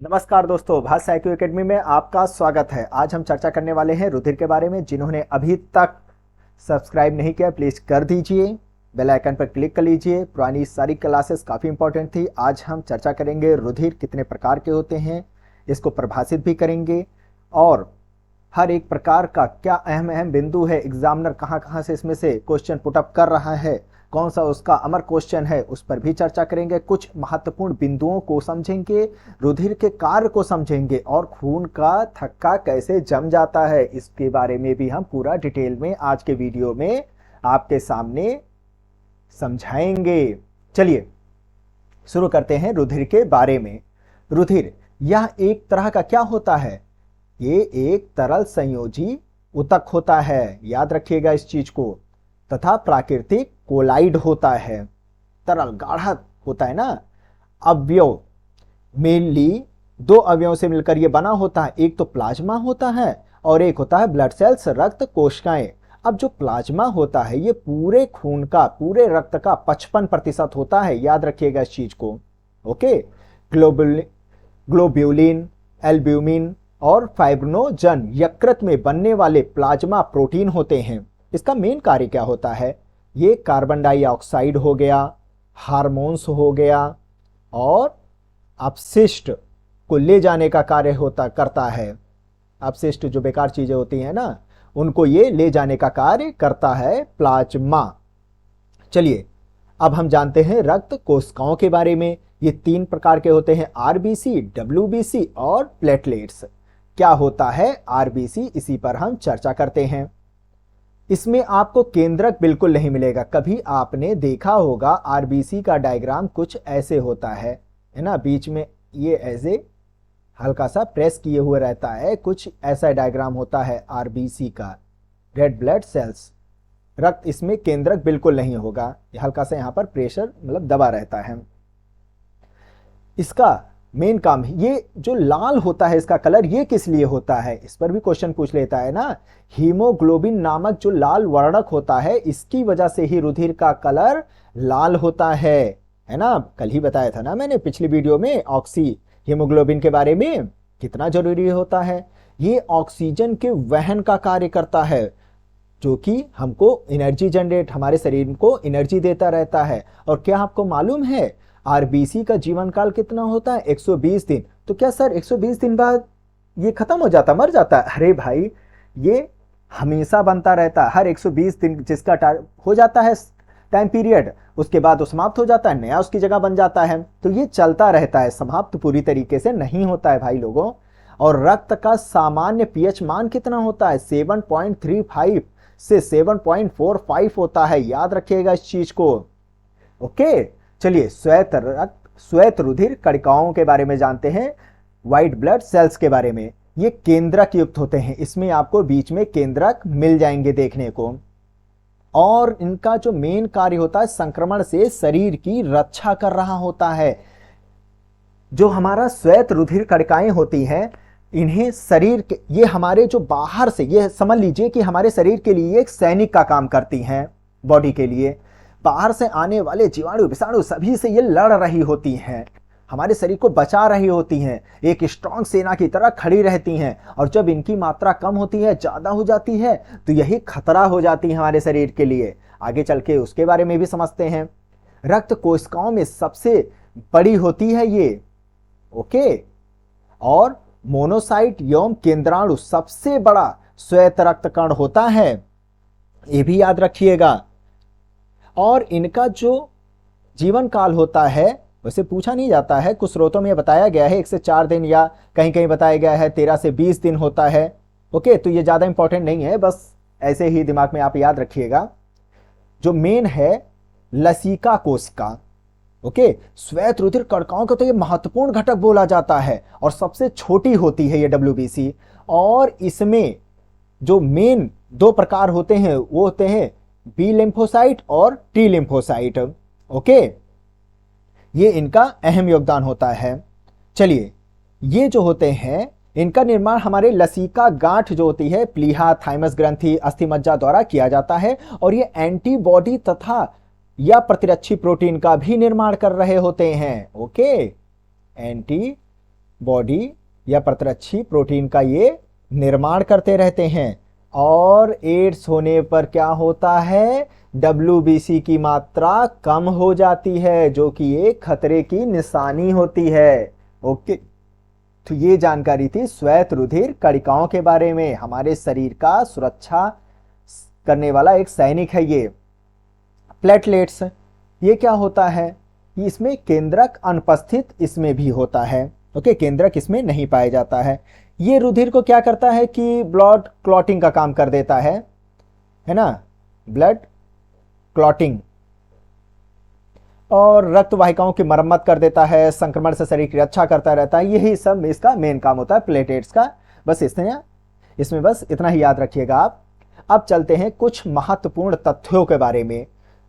नमस्कार दोस्तों, भाष साइको एकेडमी में आपका स्वागत है। आज हम चर्चा करने वाले हैं रुधिर के बारे में। जिन्होंने अभी तक सब्सक्राइब नहीं किया प्लीज कर दीजिए, बेल आइकन पर क्लिक कर लीजिए। पुरानी सारी क्लासेस काफ़ी इंपॉर्टेंट थी। आज हम चर्चा करेंगे रुधिर कितने प्रकार के होते हैं, इसको परिभाषित भी करेंगे और हर एक प्रकार का क्या अहम अहम बिंदु है, एग्जामिनर कहाँ कहाँ से इसमें से क्वेश्चन पुटअप कर रहा है, कौन सा उसका अमर क्वेश्चन है, उस पर भी चर्चा करेंगे। कुछ महत्वपूर्ण बिंदुओं को समझेंगे, रुधिर के कार्य को समझेंगे और खून का थक्का कैसे जम जाता है इसके बारे में भी हम पूरा डिटेल में आज के वीडियो में आपके सामने समझाएंगे। चलिए शुरू करते हैं रुधिर के बारे में। रुधिर यह एक तरह का क्या होता है? ये एक तरल संयोजी ऊतक होता है, याद रखिएगा इस चीज को, तथा प्राकृतिक कोलाइड होता है। तरल गाढ़ा होता है ना। अवयव मेनली दो अवयवों से मिलकर ये बना होता है, एक तो प्लाज्मा होता है और एक होता है ब्लड सेल्स, रक्त कोशिकाएं। अब जो प्लाज्मा होता है ये पूरे खून का, पूरे रक्त का 55% होता है, याद रखिएगा इस चीज को। ओके, ग्लोब्यूलिन, एल्ब्यूमिन और फाइब्रिनोजन यकृत में बनने वाले प्लाज्मा प्रोटीन होते हैं। इसका मेन कार्य क्या होता है? ये कार्बन डाइऑक्साइड हो गया, हार्मोन्स हो गया और अपशिष्ट को ले जाने का कार्य करता है। अपशिष्ट जो बेकार चीजें होती हैं ना, उनको ये ले जाने का कार्य करता है प्लाज्मा। चलिए अब हम जानते हैं रक्त कोशिकाओं के बारे में। ये 3 प्रकार के होते हैं, आरबीसी, डब्ल्यूबीसी और प्लेटलेट्स। क्या होता है आरबीसी, इसी पर हम चर्चा करते हैं। इसमें आपको केंद्रक बिल्कुल नहीं मिलेगा। कभी आपने देखा होगा आरबीसी का डायग्राम कुछ ऐसे होता है ना, बीच में ये ऐसे हल्का सा प्रेस किए हुए रहता है, कुछ ऐसा डायग्राम होता है आरबीसी का, रेड ब्लड सेल्स। रक्त इसमें केंद्रक बिल्कुल नहीं होगा, हल्का सा यहाँ पर प्रेशर मतलब दबा रहता है। इसका मेन काम, ये जो लाल होता है इसका कलर, ये किस लिए होता है? इस पर भी क्वेश्चन पूछ लेता है ना। हीमोग्लोबिन नामक जो लाल वर्णक होता है, इसकी वजह से ही रुधिर का कलर लाल होता है ना। कल ही बताया था ना मैंने पिछली वीडियो में ऑक्सी हीमोग्लोबिन के बारे में, कितना जरूरी होता है। ये ऑक्सीजन के वहन का कार्य करता है, जो कि हमको एनर्जी जनरेट, हमारे शरीर को एनर्जी देता रहता है। और क्या आपको मालूम है आरबीसी का जीवन काल कितना होता है? 120 दिन। तो क्या सर 120 दिन बाद ये खत्म हो जाता, मर जाता? अरे भाई, ये हमेशा बनता रहता है। हर 120 दिन जिसका हो जाता है टाइम पीरियड, उसके बाद वो समाप्त हो जाता है, नया उसकी जगह बन जाता है। तो ये चलता रहता है, समाप्त पूरी तरीके से नहीं होता है भाई लोगों। और रक्त का सामान्य पीएच मान कितना होता है? 7.35 से 7.45 होता है, याद रखिएगा इस चीज को। ओके, चलिए श्वेत रुधिर कणिकाओं के बारे में जानते हैं, व्हाइट ब्लड सेल्स के बारे में। ये केंद्रक युक्त होते हैं, इसमें आपको बीच में केंद्रक मिल जाएंगे देखने को। और इनका जो मेन कार्य होता है, संक्रमण से शरीर की रक्षा कर रहा होता है। जो हमारा श्वेत रुधिर कणिकाएं होती हैं, इन्हें शरीर के, ये हमारे जो बाहर से, ये समझ लीजिए कि हमारे शरीर के लिए एक सैनिक का काम करती हैं, बॉडी के लिए। बाहर से आने वाले जीवाणु विषाणु सभी से ये लड़ रही होती हैं, हमारे शरीर को बचा रही होती हैं, एक स्ट्रांग सेना की तरह खड़ी रहती हैं। और जब इनकी मात्रा कम होती है, ज्यादा हो जाती है, तो यही खतरा हो जाती है हमारे शरीर के लिए। आगे चल के उसके बारे में भी समझते हैं। रक्त कोशिकाओं में सबसे बड़ी होती है ये, ओके। और मोनोसाइट एवं केंद्राणु सबसे बड़ा श्वेत रक्त कण होता है, ये भी याद रखिएगा। और इनका जो जीवन काल होता है, वैसे पूछा नहीं जाता है, कुछ स्रोतों में बताया गया है 1 से 4 दिन, या कहीं कहीं बताया गया है 13 से 20 दिन होता है। ओके, तो ये ज्यादा इंपॉर्टेंट नहीं है, बस ऐसे ही दिमाग में आप याद रखिएगा। जो मेन है लसिका कोशिका, ओके, श्वेत रुधिर कणिकाओं का तो ये महत्वपूर्ण घटक बोला जाता है और सबसे छोटी होती है ये डब्ल्यूबीसी। और इसमें जो मेन 2 प्रकार होते हैं वो होते हैं बी लिम्फोसाइट और टी लिम्फोसाइट। ओके, ये इनका अहम योगदान होता है। चलिए, ये जो होते हैं इनका निर्माण हमारे लसिका गांठ जो होती है, प्लीहा, थाइमस ग्रंथि, अस्थिमज्जा द्वारा किया जाता है। और ये एंटीबॉडी तथा या प्रतिरक्षी प्रोटीन का भी निर्माण कर रहे होते हैं। ओके, एंटी बॉडी या प्रतिरक्षी प्रोटीन का ये निर्माण करते रहते हैं। और एड्स होने पर क्या होता है, WBC की मात्रा कम हो जाती है, जो कि एक खतरे की निशानी होती है। ओके, तो ये जानकारी थी श्वेत रुधिर कणिकाओं के बारे में। हमारे शरीर का सुरक्षा करने वाला एक सैनिक है ये। प्लेटलेट्स, ये क्या होता है, इसमें केंद्रक अनुपस्थित इसमें भी होता है। ओके, केंद्रक इसमें नहीं पाया जाता है। ये रुधिर को क्या करता है कि ब्लड क्लॉटिंग का काम कर देता है ना, ब्लड क्लॉटिंग, और रक्त वाहिकाओं की मरम्मत कर देता है, संक्रमण से शरीर की रक्षा करता रहता है। यही सब इसका मेन काम होता है प्लेटलेट्स का। बस इसमें बस इतना ही याद रखिएगा आप। अब चलते हैं कुछ महत्वपूर्ण तथ्यों के बारे में।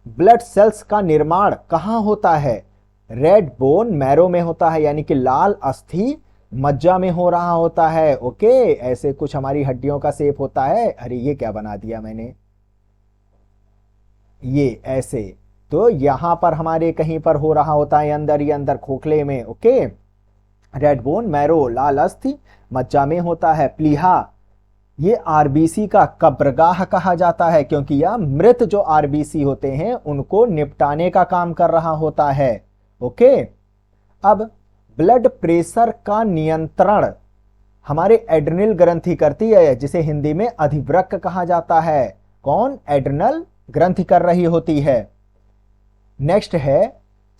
ब्लड सेल्स का निर्माण कहाँ होता है, रेड बोन मैरो में होता है, यानी कि लाल अस्थि मज्जा में हो रहा होता है। ओके, ऐसे कुछ हमारी हड्डियों का शेप होता है। अरे ये क्या बना दिया मैंने, ये ऐसे, तो यहां पर हमारे कहीं पर हो रहा होता है अंदर, ये अंदर खोखले में। ओके, रेड बोन मैरो लाल अस्थि मज्जा में होता है। प्लीहा, ये आरबीसी का कब्रगाह कहा जाता है, क्योंकि यह मृत जो आरबीसी होते हैं उनको निपटाने का काम कर रहा होता है। ओके, अब ब्लड प्रेशर का नियंत्रण हमारे एड्रिनल ग्रंथि करती है, जिसे हिंदी में अधिवृक्क कहा जाता है। कौन, एड्रिनल ग्रंथि कर रही होती है। नेक्स्ट है,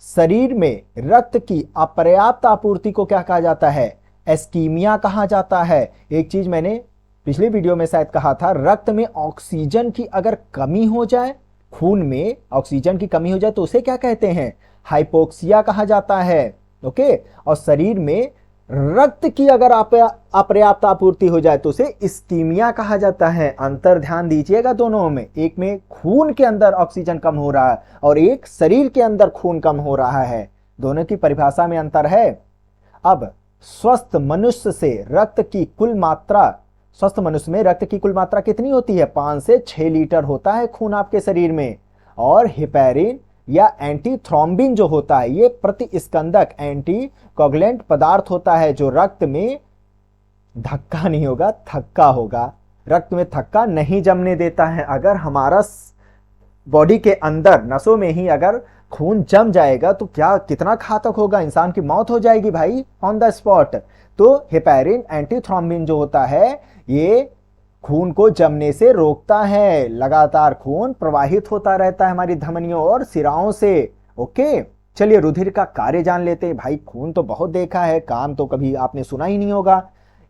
शरीर में रक्त की अपर्याप्त आपूर्ति को क्या कहा जाता है, एस्कीमिया कहा जाता है। एक चीज मैंने पिछले वीडियो में शायद कहा था, रक्त में ऑक्सीजन की अगर कमी हो जाए, खून में ऑक्सीजन की कमी हो जाए तो उसे क्या कहते हैं, हाइपोक्सिया कहा जाता है। ओके, और शरीर में रक्त की अगर अपर्याप्त आपूर्ति हो जाए तो उसे इस्कीमिया कहा जाता है। अंतर ध्यान दीजिएगा दोनों में, एक में खून के अंदर ऑक्सीजन कम हो रहा है और एक शरीर के अंदर खून कम हो रहा है, दोनों की परिभाषा में अंतर है। अब स्वस्थ मनुष्य से रक्त की कुल मात्रा, स्वस्थ मनुष्य में रक्त की कुल मात्रा कितनी होती है, 5 से 6 लीटर होता है खून आपके शरीर में। और हिपैरिन या एंटीथ्रोम्बिन जो होता है, ये प्रतिस्कंदक एंटीकोगुलेंट पदार्थ होता है, जो रक्त में धक्का नहीं होगा, थक्का होगा, रक्त में थक्का नहीं जमने देता है। अगर हमारा बॉडी के अंदर नसों में ही अगर खून जम जाएगा तो क्या कितना घातक होगा, इंसान की मौत हो जाएगी भाई ऑन द स्पॉट। तो हेपेरिन एंटीथ्रोम्बिन जो होता है ये खून को जमने से रोकता है, लगातार खून प्रवाहित होता रहता है हमारी धमनियों और सिराओं से। ओके, चलिए रुधिर का कार्य जान लेते हैं। भाई खून तो बहुत देखा है, काम तो कभी आपने सुना ही नहीं होगा।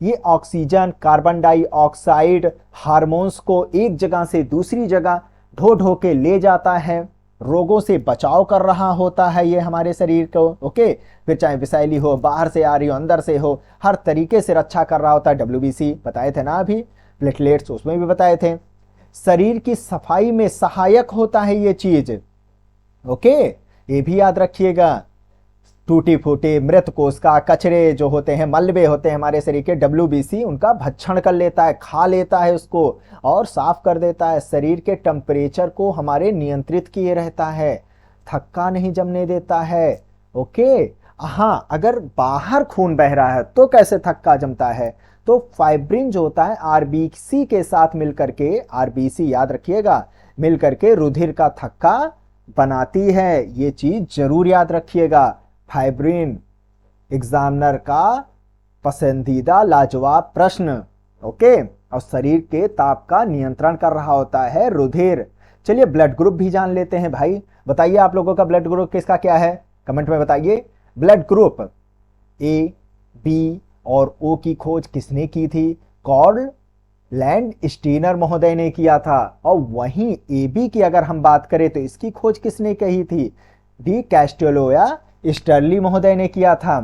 ये ऑक्सीजन, कार्बन डाइऑक्साइड, हार्मोन्स को एक जगह से दूसरी जगह ढो ढो के ले जाता है, रोगों से बचाव कर रहा होता है ये हमारे शरीर को। ओके, फिर चाहे विषैली हो, बाहर से आ रही हो, अंदर से हो, हर तरीके से रक्षा कर रहा होता है। WBC बताए थे ना अभी, प्लेटलेट्स उसमें भी बताए थे। शरीर की सफाई में सहायक होता है ये चीज। ओके, ये भी याद रखिएगा। टूटी फूटी मृत कोश का कचरे जो होते हैं, मलबे होते हैं हमारे शरीर के, WBC उनका भक्षण कर लेता है, खा लेता है उसको और साफ कर देता है। शरीर के टेम्परेचर को हमारे नियंत्रित किए रहता है, थक्का नहीं जमने देता है। ओके, हाँ, अगर बाहर खून बह रहा है तो कैसे थक्का जमता है, तो फाइब्रिन जो होता है आरबीसी के साथ मिलकर के, आरबीसी याद रखिएगा, मिलकर के रुधिर का थक्का बनाती है। ये चीज जरूर याद रखिएगा। फाइब्रिन एग्जामिनर का पसंदीदा लाजवाब प्रश्न। ओके, और शरीर के ताप का नियंत्रण कर रहा होता है रुधिर। चलिए ब्लड ग्रुप भी जान लेते हैं भाई। बताइए आप लोगों का ब्लड ग्रुप किसका क्या है, कमेंट में बताइए। ब्लड ग्रुप ए, बी और ओ की खोज किसने की थी, कार्ल लैंडस्टीनर महोदय ने किया था। और वहीं ए बी की अगर हम बात करें तो इसकी खोज किसने कही थी, डी कैस्टेलो या स्टर्ली महोदय ने किया था।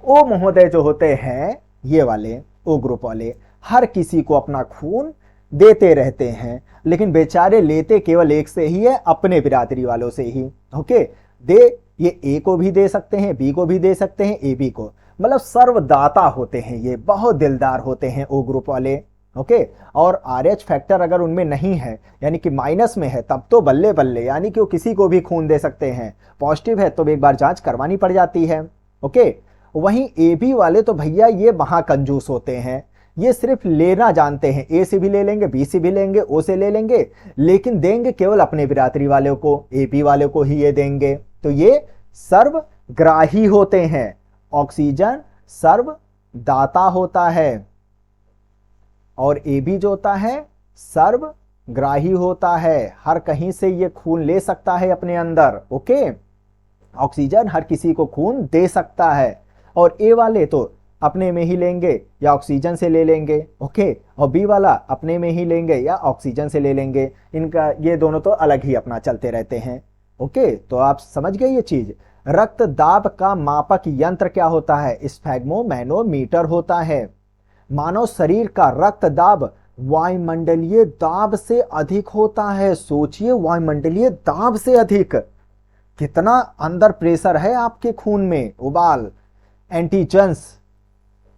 ओ महोदय जो होते हैं ये वाले, ओ ग्रुप वाले, हर किसी को अपना खून देते रहते हैं, लेकिन बेचारे लेते केवल एक से ही है, अपने बिरादरी वालों से ही। ओके, ये ए को भी दे सकते हैं, बी को भी दे सकते हैं, ए बी को, मतलब सर्वदाता होते हैं ये, बहुत दिलदार होते हैं ओ ग्रुप वाले। ओके, और RH फैक्टर अगर उनमें नहीं है, यानी कि माइनस में है, तब तो बल्ले बल्ले, यानी कि वो किसी को भी खून दे सकते हैं। पॉजिटिव है तो एक बार जांच करवानी पड़ जाती है। ओके, वहीं ए बी वाले तो भैया ये महाकंजूस होते हैं, ये सिर्फ लेना जानते हैं, ए से भी ले लेंगे, बी से भी लेंगे, ओ से ले लेंगे, लेकिन देंगे केवल अपने बिरादरी वाले को, ए बी वाले को ही ये देंगे। तो ये सर्वग्राही होते हैं। ऑक्सीजन सर्वदाता होता है और ए बी जो होता है सर्वग्राही होता है, हर कहीं से ये खून ले सकता है अपने अंदर। ओके, ऑक्सीजन हर किसी को खून दे सकता है, और ए वाले तो अपने में ही लेंगे या ऑक्सीजन से ले लेंगे। ओके, और बी वाला अपने में ही लेंगे या ऑक्सीजन से ले लेंगे। इनका ये दोनों तो अलग ही अपना चलते रहते हैं। ओके, तो आप समझ गए ये चीज। रक्त दाब का मापक यंत्र क्या होता है? स्फैग्मोमैनोमीटर होता है। मानव शरीर का रक्त दाब वायुमंडलीय दाब से अधिक होता है। सोचिए, वायुमंडलीय दाब से अधिक, कितना अंदर प्रेशर है आपके खून में। उबाल एंटीजेंस,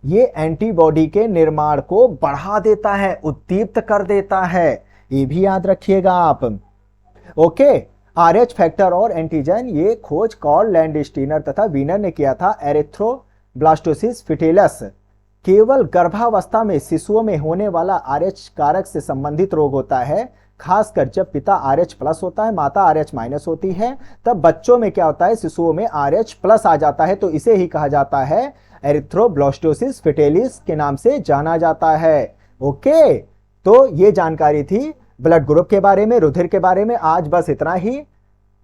ये एंटीबॉडी के निर्माण को बढ़ा देता है, उद्दीप्त कर देता है, ये भी याद रखिएगा आप। ओके, आरएच फैक्टर और एंटीजन, ये खोज कार्ल लैंडस्टीनर तथा वीनर ने किया था। एरिथ्रोब्लास्टोसिस फिटेलस केवल गर्भावस्था में शिशुओं में होने वाला आरएच कारक से संबंधित रोग होता है, खासकर जब पिता आरएच प्लस होता है, माता आरएच माइनस होती है, तब बच्चों में क्या होता है, शिशुओं में आरएच प्लस आ जाता है। तो इसे ही कहा जाता है एरिथ्रोब्लास्टोसिस फिटेलिस के नाम से जाना जाता है। ओके, तो ये जानकारी थी ब्लड ग्रुप के बारे में, रुधिर के बारे में। आज बस इतना ही,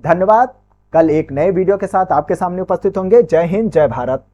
धन्यवाद। कल एक नए वीडियो के साथ आपके सामने उपस्थित होंगे। जय हिंद, जय भारत।